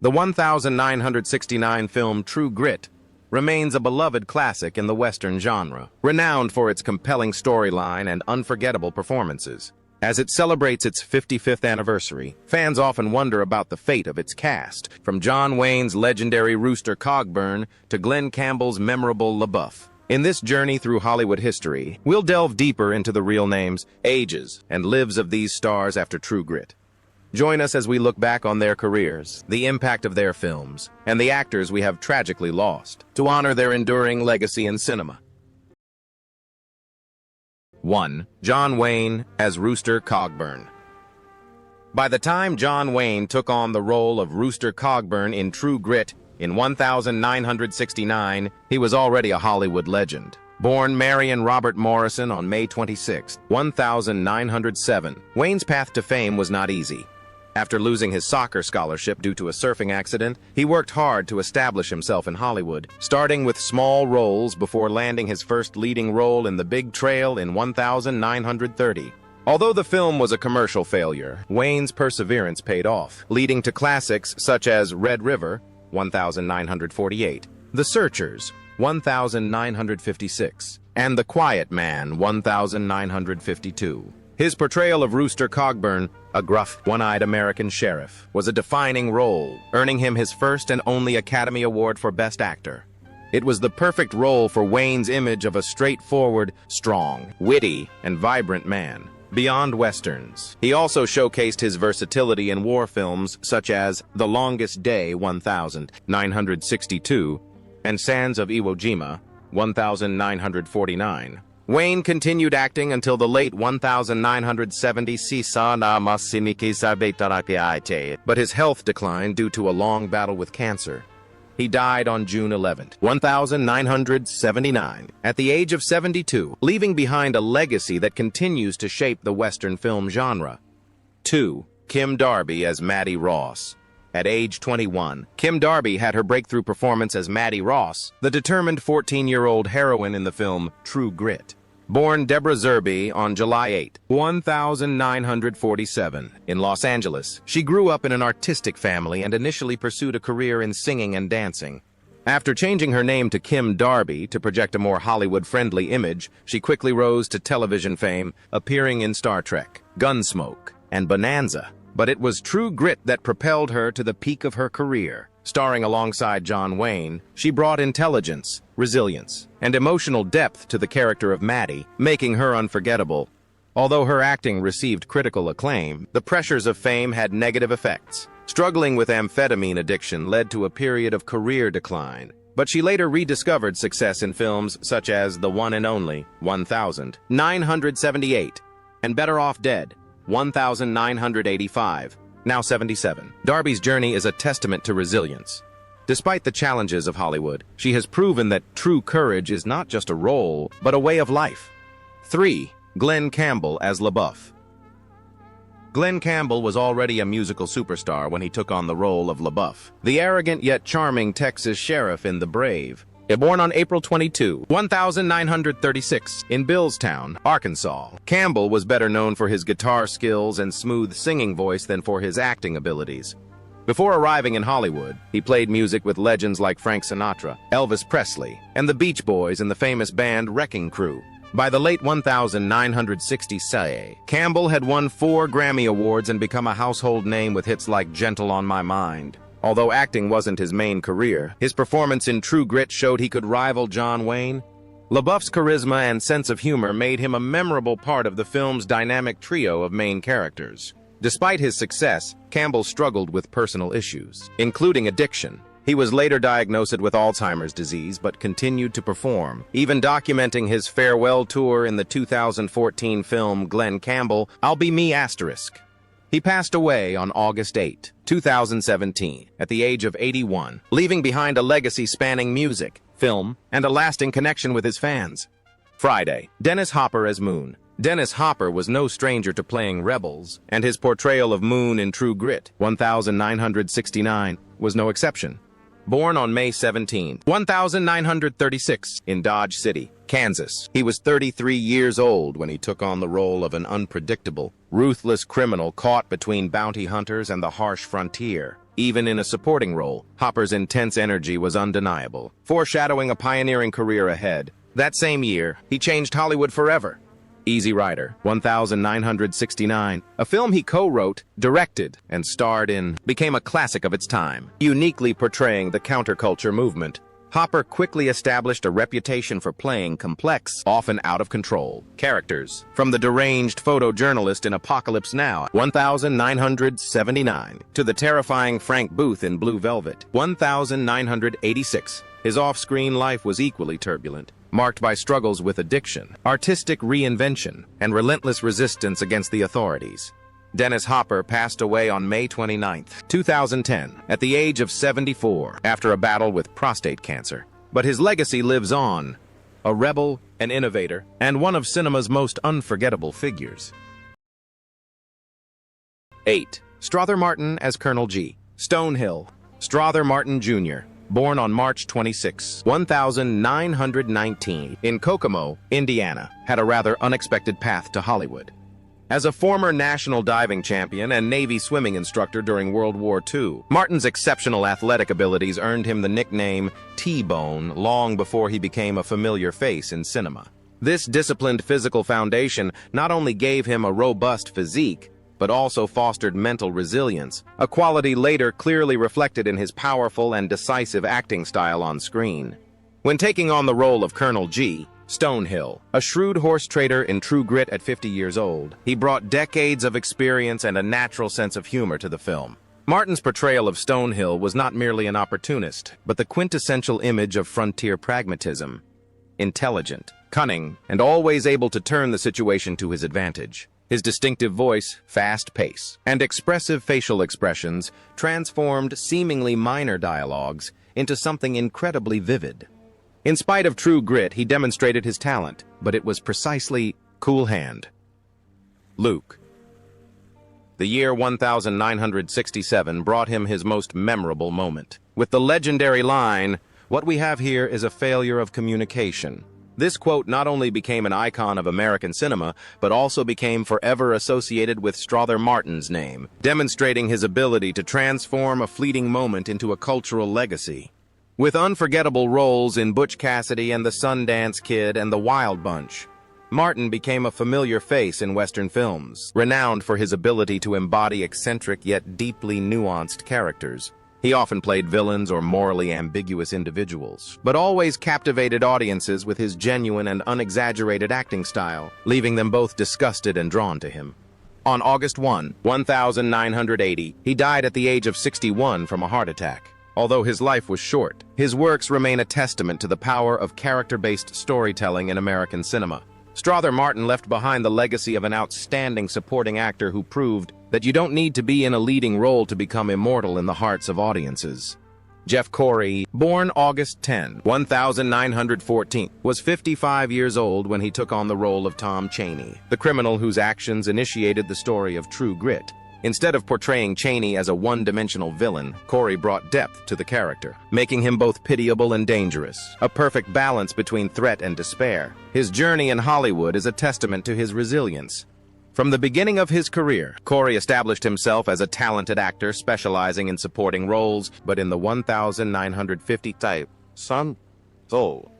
The 1969 film True Grit remains a beloved classic in the Western genre, renowned for its compelling storyline and unforgettable performances. As it celebrates its 55th anniversary, fans often wonder about the fate of its cast, from John Wayne's legendary Rooster Cogburn to Glenn Campbell's memorable LaBeouf. In this journey through Hollywood history, we'll delve deeper into the real names, ages, and lives of these stars after True Grit. Join us as we look back on their careers, the impact of their films, and the actors we have tragically lost, to honor their enduring legacy in cinema. 1. John Wayne as Rooster Cogburn. By the time John Wayne took on the role of Rooster Cogburn in True Grit in 1969, he was already a Hollywood legend. Born Marion Robert Morrison on May 26, 1907, Wayne's path to fame was not easy. After losing his soccer scholarship due to a surfing accident, he worked hard to establish himself in Hollywood, starting with small roles before landing his first leading role in The Big Trail in 1930. Although the film was a commercial failure, Wayne's perseverance paid off, leading to classics such as Red River, 1948, The Searchers, 1956, and The Quiet Man, 1952. His portrayal of Rooster Cogburn, a gruff, one-eyed American sheriff, was a defining role, earning him his first and only Academy Award for Best Actor. It was the perfect role for Wayne's image of a straightforward, strong, witty, and vibrant man. Beyond westerns, he also showcased his versatility in war films such as The Longest Day, 1962, and Sands of Iwo Jima, 1949. Wayne continued acting until the late 1970s, but his health declined due to a long battle with cancer. He died on June 11, 1979, at the age of 72, leaving behind a legacy that continues to shape the Western film genre. 2. Kim Darby as Maddie Ross. At age 21, Kim Darby had her breakthrough performance as Maddie Ross, the determined 14-year-old heroine in the film True Grit. Born Deborah Zerby on July 8, 1947, in Los Angeles, she grew up in an artistic family and initially pursued a career in singing and dancing. After changing her name to Kim Darby to project a more Hollywood-friendly image, she quickly rose to television fame, appearing in Star Trek, Gunsmoke, and Bonanza. But it was True Grit that propelled her to the peak of her career. Starring alongside John Wayne, she brought intelligence, resilience, and emotional depth to the character of Maddie, making her unforgettable. Although her acting received critical acclaim, the pressures of fame had negative effects. Struggling with amphetamine addiction led to a period of career decline, but she later rediscovered success in films such as The One and Only, 1978, and Better Off Dead, 1985. Now 77. Darby's journey is a testament to resilience. Despite the challenges of Hollywood, she has proven that true courage is not just a role, but a way of life. 3. Glenn Campbell as LaBeouf. Glenn Campbell was already a musical superstar when he took on the role of LaBeouf, the arrogant yet charming Texas sheriff in The Brave. Born on April 22, 1936, in Billstown, Arkansas, Campbell was better known for his guitar skills and smooth singing voice than for his acting abilities. Before arriving in Hollywood, he played music with legends like Frank Sinatra, Elvis Presley, and the Beach Boys in the famous band Wrecking Crew. By the late 1960s, Campbell had won 4 Grammy Awards and become a household name with hits like Gentle on My Mind. Although acting wasn't his main career, his performance in True Grit showed he could rival John Wayne. LaBeouf's charisma and sense of humor made him a memorable part of the film's dynamic trio of main characters. Despite his success, Campbell struggled with personal issues, including addiction. He was later diagnosed with Alzheimer's disease but continued to perform, even documenting his farewell tour in the 2014 film Glenn Campbell, I'll Be Me***. He passed away on August 8, 2017, at the age of 81, leaving behind a legacy spanning music, film, and a lasting connection with his fans. Friday. Dennis Hopper as Moon. Dennis Hopper was no stranger to playing rebels, and his portrayal of Moon in True Grit, 1969, was no exception. Born on May 17, 1936, in Dodge City, Kansas, he was 33 years old when he took on the role of an unpredictable, ruthless criminal caught between bounty hunters and the harsh frontier. Even in a supporting role, Hopper's intense energy was undeniable, foreshadowing a pioneering career ahead. That same year, he changed Hollywood forever. Easy Rider, 1969, a film he co-wrote, directed, and starred in, became a classic of its time, uniquely portraying the counterculture movement. Hopper quickly established a reputation for playing complex, often out-of-control characters, from the deranged photojournalist in Apocalypse Now, 1979, to the terrifying Frank Booth in Blue Velvet, 1986. His off-screen life was equally turbulent, marked by struggles with addiction, artistic reinvention, and relentless resistance against the authorities. Dennis Hopper passed away on May 29, 2010, at the age of 74, after a battle with prostate cancer. But his legacy lives on, a rebel, an innovator, and one of cinema's most unforgettable figures. 8. Strother Martin as Colonel G. Stonehill. Strother Martin, Jr., born on March 26, 1919, in Kokomo, Indiana, had a rather unexpected path to Hollywood. As a former national diving champion and Navy swimming instructor during World War II, Martin's exceptional athletic abilities earned him the nickname T-Bone long before he became a familiar face in cinema. This disciplined physical foundation not only gave him a robust physique, but also fostered mental resilience, a quality later clearly reflected in his powerful and decisive acting style on screen. When taking on the role of Colonel G. Stonehill, a shrewd horse trader in True Grit at 50 years old, he brought decades of experience and a natural sense of humor to the film. Martin's portrayal of Stonehill was not merely an opportunist, but the quintessential image of frontier pragmatism. Intelligent, cunning, and always able to turn the situation to his advantage. His distinctive voice, fast pace, and expressive facial expressions transformed seemingly minor dialogues into something incredibly vivid. In spite of True Grit, he demonstrated his talent, but it was precisely cool hand. Luke. The year 1967 brought him his most memorable moment, with the legendary line, "What we have here is a failure of communication." This quote not only became an icon of American cinema, but also became forever associated with Strother Martin's name, demonstrating his ability to transform a fleeting moment into a cultural legacy. With unforgettable roles in Butch Cassidy and the Sundance Kid and The Wild Bunch, Martin became a familiar face in Western films, renowned for his ability to embody eccentric yet deeply nuanced characters. He often played villains or morally ambiguous individuals, but always captivated audiences with his genuine and unexaggerated acting style, leaving them both disgusted and drawn to him. On August 1, 1980, he died at the age of 61 from a heart attack. Although his life was short, his works remain a testament to the power of character-based storytelling in American cinema. Strother Martin left behind the legacy of an outstanding supporting actor who proved that you don't need to be in a leading role to become immortal in the hearts of audiences. Jeff Corey, born August 10, 1914, was 55 years old when he took on the role of Tom Chaney, the criminal whose actions initiated the story of True Grit. Instead of portraying Chaney as a one-dimensional villain, Corey brought depth to the character, making him both pitiable and dangerous, a perfect balance between threat and despair. His journey in Hollywood is a testament to his resilience. From the beginning of his career, Corey established himself as a talented actor specializing in supporting roles, but in the 1950 type,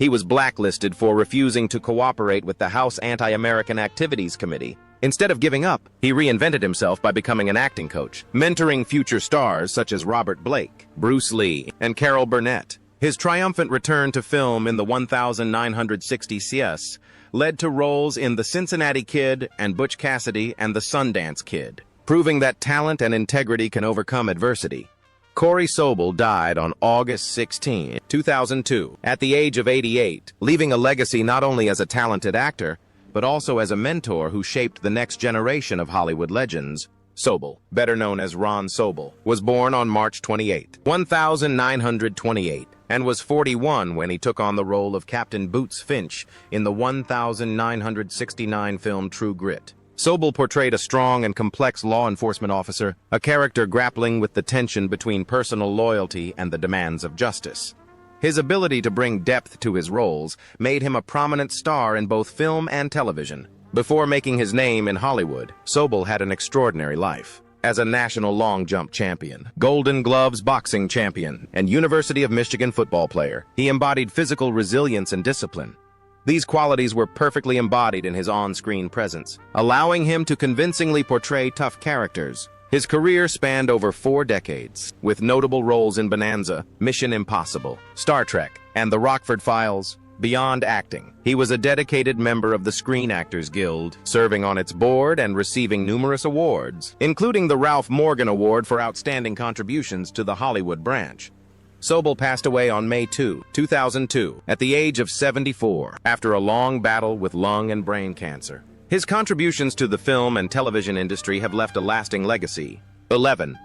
he was blacklisted for refusing to cooperate with the House Anti-American Activities Committee. Instead of giving up, he reinvented himself by becoming an acting coach, mentoring future stars such as Robert Blake, Bruce Lee, and Carol Burnett. His triumphant return to film in the 1960 CS led to roles in The Cincinnati Kid and Butch Cassidy and The Sundance Kid, proving that talent and integrity can overcome adversity. Corey Sobel died on August 16, 2002, at the age of 88, leaving a legacy not only as a talented actor, but also as a mentor who shaped the next generation of Hollywood legends. Sobel, better known as Ron Sobel, was born on March 28, 1928, and was 41 when he took on the role of Captain Boots Finch in the 1969 film True Grit. Sobel portrayed a strong and complex law enforcement officer, a character grappling with the tension between personal loyalty and the demands of justice. His ability to bring depth to his roles made him a prominent star in both film and television. Before making his name in Hollywood, Sobel had an extraordinary life. as a national long jump champion, Golden Gloves boxing champion, and University of Michigan football player. He embodied physical resilience and discipline. These qualities were perfectly embodied in his on-screen presence, allowing him to convincingly portray tough characters. His career spanned over 4 decades, with notable roles in Bonanza, Mission Impossible, Star Trek, and The Rockford Files. Beyond acting, he was a dedicated member of the Screen Actors Guild, serving on its board and receiving numerous awards, including the Ralph Morgan Award for Outstanding Contributions to the Hollywood branch. Sobel passed away on May 2, 2002, at the age of 74, after a long battle with lung and brain cancer. His contributions to the film and television industry have left a lasting legacy. 11.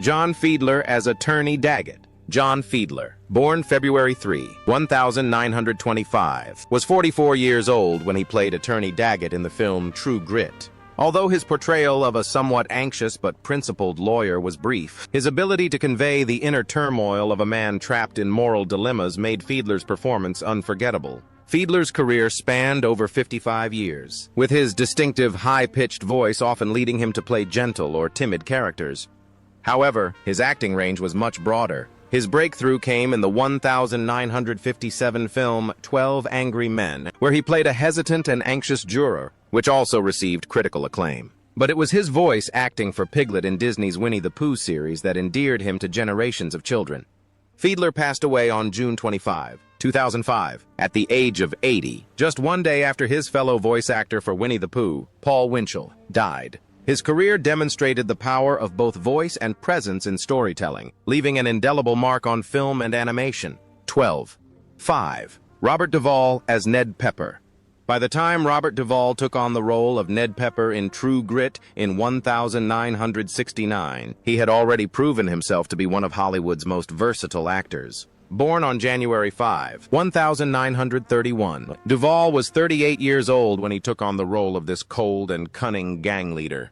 John Fiedler as Attorney Daggett. John Fiedler, born February 3, 1925, was 44 years old when he played Attorney Daggett in the film True Grit. Although his portrayal of a somewhat anxious but principled lawyer was brief, his ability to convey the inner turmoil of a man trapped in moral dilemmas made Fiedler's performance unforgettable. Fiedler's career spanned over 55 years, with his distinctive high-pitched voice often leading him to play gentle or timid characters. However, his acting range was much broader. His breakthrough came in the 1957 film 12 Angry Men, where he played a hesitant and anxious juror, which also received critical acclaim. But it was his voice acting for Piglet in Disney's Winnie the Pooh series that endeared him to generations of children. Fiedler passed away on June 25, 2005, at the age of 80, just one day after his fellow voice actor for Winnie the Pooh, Paul Winchell, died. His career demonstrated the power of both voice and presence in storytelling, leaving an indelible mark on film and animation. 12. 5. Robert Duvall as Ned Pepper. By the time Robert Duvall took on the role of Ned Pepper in True Grit in 1969, he had already proven himself to be one of Hollywood's most versatile actors. Born on January 5, 1931, Duvall was 38 years old when he took on the role of this cold and cunning gang leader.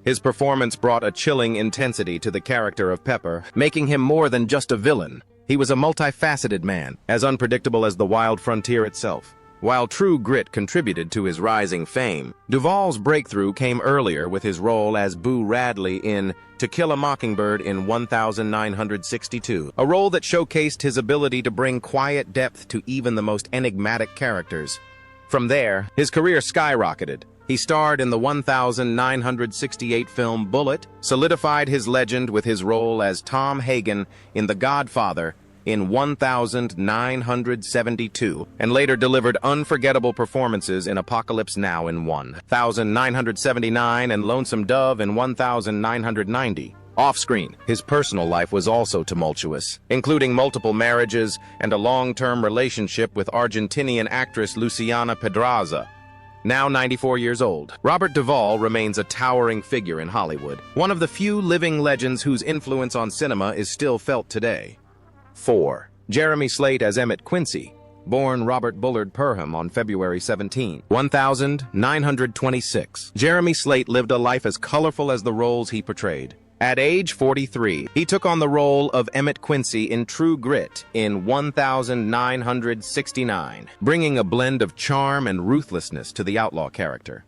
His performance brought a chilling intensity to the character of Pepper, making him more than just a villain. He was a multifaceted man, as unpredictable as the wild frontier itself. While True Grit contributed to his rising fame, Duvall's breakthrough came earlier with his role as Boo Radley in To Kill a Mockingbird in 1962, a role that showcased his ability to bring quiet depth to even the most enigmatic characters. From there, his career skyrocketed. He starred in the 1968 film Bullitt, solidified his legend with his role as Tom Hagen in The Godfather in 1972, and later delivered unforgettable performances in Apocalypse Now in 1979 and Lonesome Dove in 1990. Off-screen, his personal life was also tumultuous, including multiple marriages and a long-term relationship with Argentinian actress Luciana Pedraza. Now 94 years old, Robert Duvall remains a towering figure in Hollywood, one of the few living legends whose influence on cinema is still felt today. 4. Jeremy Slate as Emmett Quincy. Born Robert Bullard Perham on February 17, 1926. Jeremy Slate lived a life as colorful as the roles he portrayed. At age 43, he took on the role of Emmett Quincy in True Grit in 1969, bringing a blend of charm and ruthlessness to the outlaw character.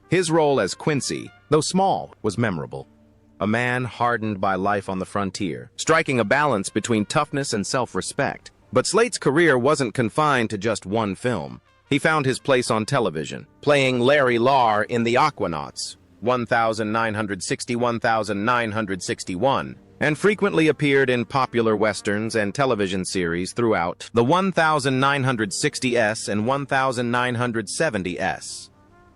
His role as Quincy, though small, was memorable. A man hardened by life on the frontier, striking a balance between toughness and self-respect. But Slate's career wasn't confined to just one film. He found his place on television, playing Larry Larr in The Aquanauts, 1960-1961, and frequently appeared in popular westerns and television series throughout the 1960s and 1970s.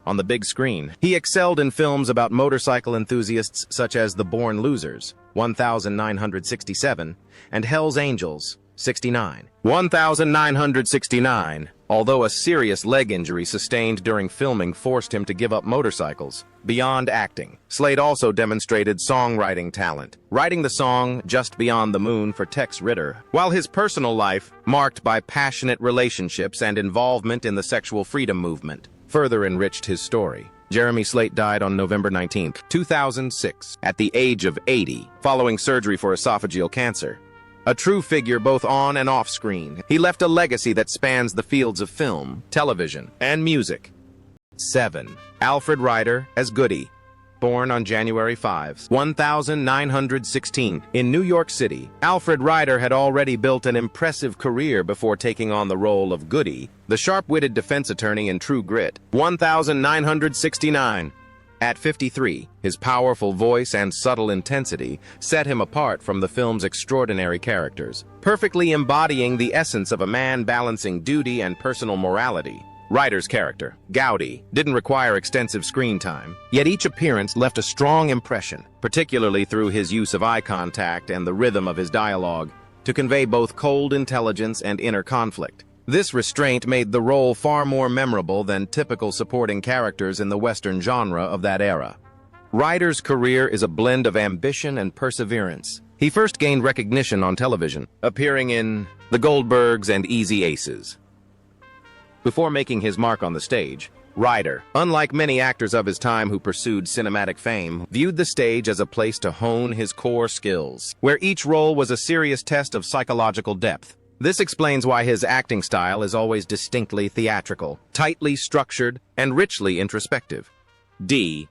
On the big screen, he excelled in films about motorcycle enthusiasts such as The Born Losers, 1967, and Hell's Angels, 69. 1969, although a serious leg injury sustained during filming forced him to give up motorcycles. Beyond acting, Slate also demonstrated songwriting talent, writing the song Just Beyond the Moon for Tex Ritter, while his personal life, marked by passionate relationships and involvement in the sexual freedom movement, further enriched his story. Jeremy Slate died on November 19, 2006, at the age of 80, following surgery for esophageal cancer. A true figure both on and off screen, he left a legacy that spans the fields of film, television, and music. 7. Alfred Ryder as Goody. born on January 5, 1916, in New York City. Alfred Ryder had already built an impressive career before taking on the role of Goody, the sharp-witted defense attorney in True Grit, 1969. At 53, his powerful voice and subtle intensity set him apart from the film's extraordinary characters, perfectly embodying the essence of a man balancing duty and personal morality. Ryder's character, Gowdy, didn't require extensive screen time, yet each appearance left a strong impression, particularly through his use of eye contact and the rhythm of his dialogue, to convey both cold intelligence and inner conflict. This restraint made the role far more memorable than typical supporting characters in the Western genre of that era. Ryder's career is a blend of ambition and perseverance. He first gained recognition on television, appearing in The Goldbergs and Easy Aces. Before making his mark on the stage, Ryder, unlike many actors of his time who pursued cinematic fame, viewed the stage as a place to hone his core skills, where each role was a serious test of psychological depth. This explains why his acting style is always distinctly theatrical, tightly structured, and richly introspective. D.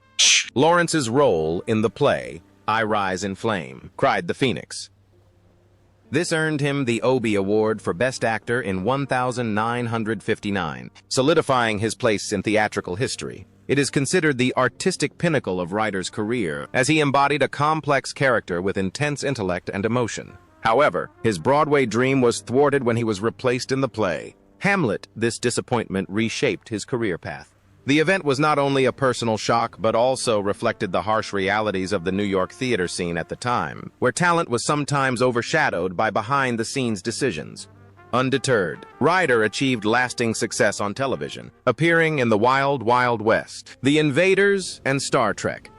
Lawrence's role in the play, I Rise in Flame, cried the Phoenix. This earned him the Obie Award for Best Actor in 1959, solidifying his place in theatrical history. It is considered the artistic pinnacle of Ryder's career, as he embodied a complex character with intense intellect and emotion. However, his Broadway dream was thwarted when he was replaced in the play Hamlet. This disappointment reshaped his career path. The event was not only a personal shock, but also reflected the harsh realities of the New York theater scene at the time, where talent was sometimes overshadowed by behind-the-scenes decisions. Undeterred, Ryder achieved lasting success on television, appearing in The Wild Wild West, The Invaders, and Star Trek.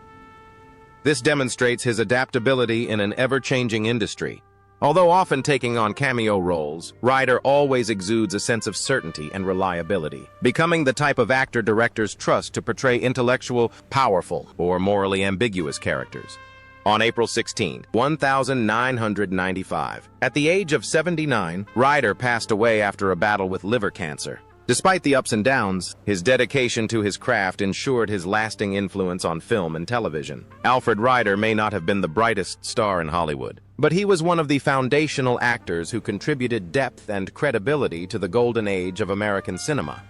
This demonstrates his adaptability in an ever-changing industry. Although often taking on cameo roles, Ryder always exudes a sense of certainty and reliability, becoming the type of actor directors trust to portray intellectual, powerful, or morally ambiguous characters. On April 16, 1995, at the age of 79, Ryder passed away after a battle with liver cancer. Despite the ups and downs, his dedication to his craft ensured his lasting influence on film and television. Alfred Ryder may not have been the brightest star in Hollywood, but he was one of the foundational actors who contributed depth and credibility to the golden age of American cinema.